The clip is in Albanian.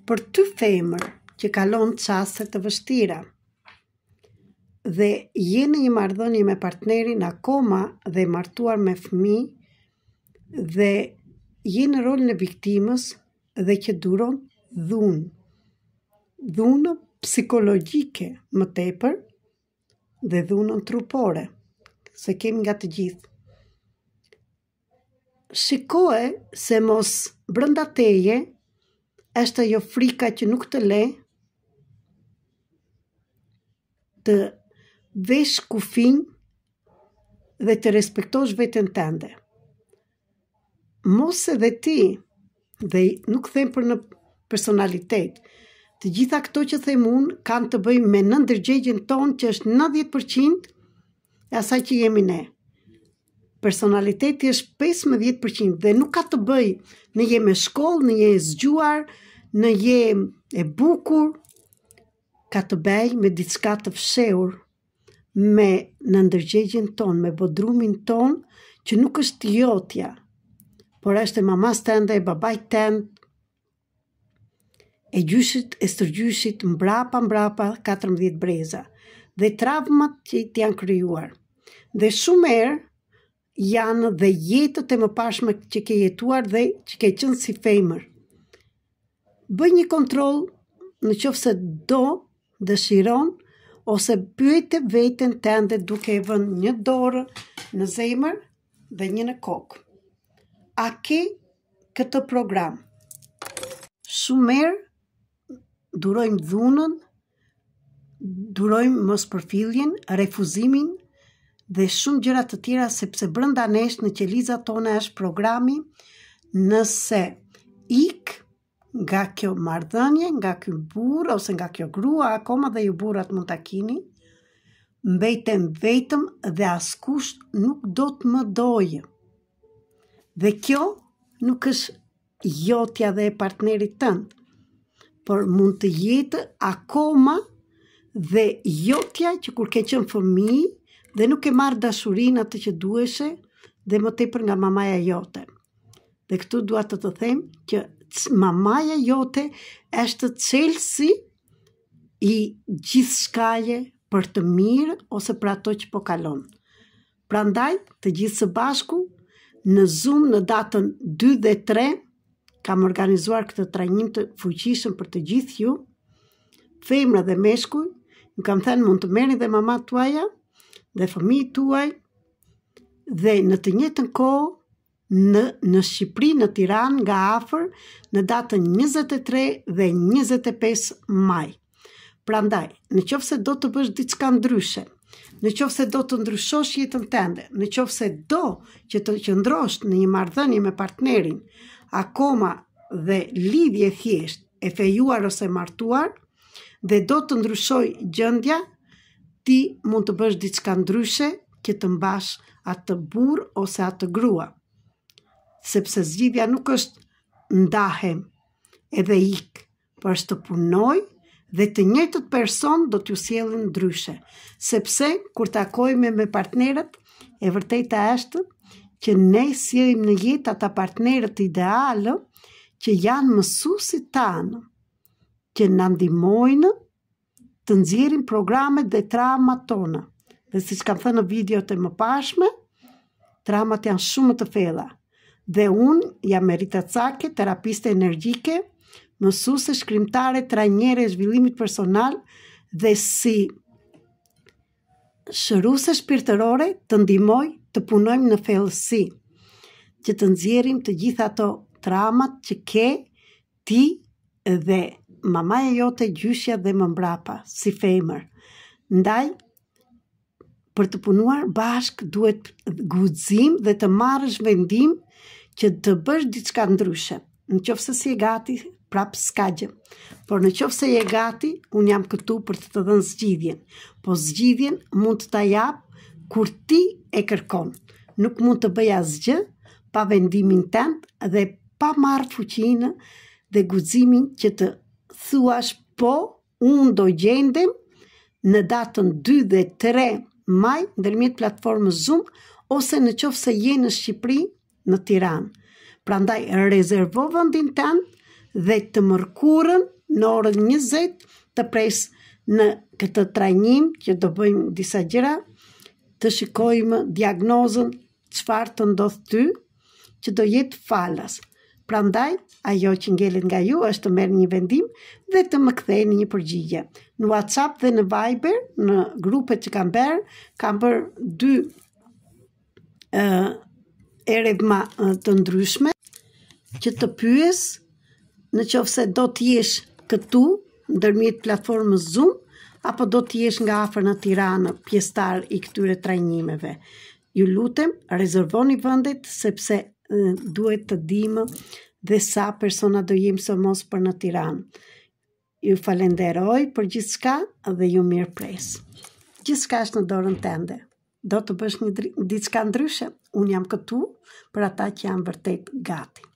për ty femër që kalon çaste të vështira dhe je në një marrëdhënie me partnerin akoma dhe martuar me fëmijë dhe je në rolin e viktimës dhe që duron dhunë psikologjike më tepër dhe dhunën trupore, se kemi nga të gjithë. Shikoje se mos brenda teje është ajo frika që nuk të le të vesh kufin dhe të respektosh veten tënde. Mos edhe ti, dhe nuk them për në personalitet, të gjitha këto që them unë kanë të bëjnë me në ndërgjegjen tonë që është 90% e asaj që jemi ne. Personaliteti është 15% dhe nuk ka të bëj në je me shkollë, në je zgjuar, në je e bukur, ka të bëj me diçka të fshehur, me në ndërgjegjen tonë, me bodrumin tonë, që nuk është jotja, por është e mamas tënde, e babait tënd, e gjyshit, e stërgjyshit, mbrapa 14 breza, dhe travmat që ti janë krijuar. Dhe shumë herë janë dhe jetët e mëparshme që ke jetuar dhe që ke qenë si femër. Bëj një kontroll në qoftë se do, dëshiron, ose pyete veten tënde duke e vënë një dorë në zemër dhe një në kokë. A ke këtë program? Shumë herë durojmë dhunën, durojmë mospërfilljen, refuzimin dhe shumë gjëra të tjera sepse brenda nesh në qelizat tona është programi nëse ik nga kjo marrëdhënie, nga ky burr ose nga kjo grua, akoma dhe ju burrat mund ta keni, mbetem vetëm dhe askush nuk do të më dojë. Dhe kjo nuk është jotja dhe e partnerit tënd, por mund të jetë akoma dhe jotja që kur ke qenë fëmijë dhe nuk e marr dashurinë atë që duheshe dhe më tepër nga mamaja jote. Dhe këtu dua të them që mamaja jote është çelësi i gjithçkaje për të mirë ose për ato që po kalon. Prandaj, të gjithë së bashku, në Zoom në datën 2 dhe 3, kam organizuar këtë trajnim të fuqishëm për të gjithë ju, femra dhe meshkuj, ju kam thënë mund të merrni dhe mamat tuaja dhe fëmijët tuaj, dhe në të njëjtën kohë në Shqipëri, në Tiranë, nga afër, në datën 23 dhe 25 maj. Prandaj, në qoftë se do të bësh diçka ndryshe, në qoftë se do të ndryshosh jetën tënde, në qoftë se do që të qëndrosh në një marrëdhënie me partnerin, akoma dhe lidhje thjesht e fejuar ose martuar, dhe do të ndryshoj gjendja, ti mund të bësh diçka ndryshe që të mbash atë burr ose atë grua. Sepse zgjidhja nuk është ndahem edhe ik, por është të punoj dhe të njëjtët person do t'ju sjellin ndryshe. Sepse kur takojmë me partnerët, e vërteta është që ne sjellim në jetë ata partnerët idealë që janë mësuesit tanë, që na ndihmojnë të nxjerrim programet dhe traumat tona. Dhe siç kam thënë në videot e mëparshme, traumat janë shumë të thella. Dhe unë jam Merita Cake, terapiste energjike, mësuese, shkrimtare, trajnere e zhvillimit personal dhe si shëruese shpirtërore të ndihmoj të punojmë në thellësi, që të nxjerrim të gjitha ato traumat që ke ti dhe mamaja jote, gjyshja dhe më mbrapa, si femër. Ndaj, për të punuar bashk duhet guxim dhe të marrësh vendim që të bësh diçka ndryshe. Në qoftë se si e gati, prap s'ka gjë. Por në qoftë se je gati, unë jam këtu për të dhënë zgjidhjen. Po zgjidhjen mund të ta jap kur ti e kërkon. Nuk mund të bëj asgjë pa vendimin tënd dhe pa marrë fuqinë dhe guximin që të thuash po, unë do gjendem në datën 2 dhe 3 maj ndërmjet platformës Zoom ose në qoftë se je në Shqipëri, në Tiranë. Prandaj rezervo vendin tënd dhe të mërkurën në orën 20 të pres në këtë trajnim që do bëjmë disa gjëra, të shikojmë diagnozën çfarë të ndodh ty, që do jetë falas. Prandaj, ajo që ngelet nga ju është të merrni një vendim dhe të më ktheni një përgjigje. Në WhatsApp dhe në Viber, në grupet që kam bërë 2 erevma të ndryshme që të pyes në qoftë se do të jesh këtu ndërmjet platformës Zoom apo do të jesh nga afër në Tiranë pjesëtar i këtyre trajnimeve. Ju lutem, rezervoni vendet sepse duhet të dimë dhe sa persona do jemi së mos për në Tiranë. Ju falenderoj për gjithçka dhe ju mirëpres. Gjithçka është në dorën tënde. Do të bësh diçka ndryshe. Unë jam këtu për ata që janë vërtet gati.